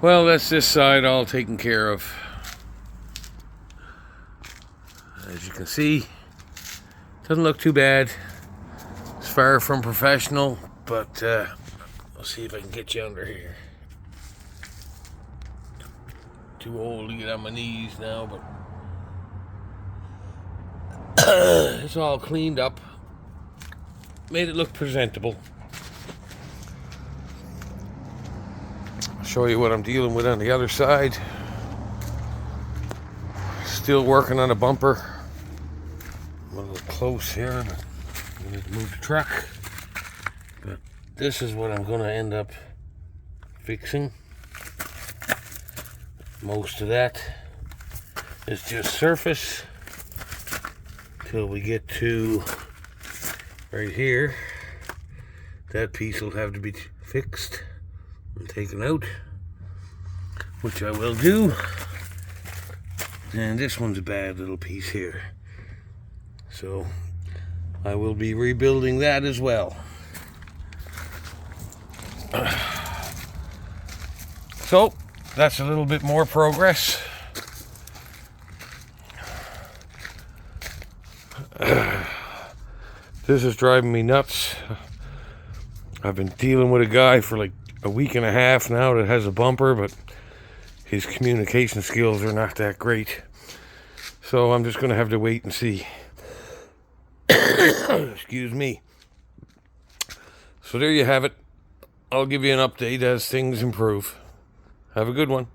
Well, that's this side all taken care of. As you can see, doesn't look too bad. It's far from professional, but I'll see if I can get you under here. Too old to get on my knees now, but it's all cleaned up. Made it look presentable. I'll show you what I'm dealing with on the other side. Still working on a bumper. I'm a little close here, but I need to move the truck. But this is what I'm going to end up fixing. Most of that is just surface till we get to right here. That piece will have to be fixed and taken out, which I will do. And this one's a bad little piece here, so I will be rebuilding that as well. So that's a little bit more progress. This is driving me nuts. I've been dealing with a guy for like a week and a half now that has a bumper, but his communication skills are not that great. So I'm just going to have to wait and see. Excuse me. So there you have it. I'll give you an update as things improve. Have a good one.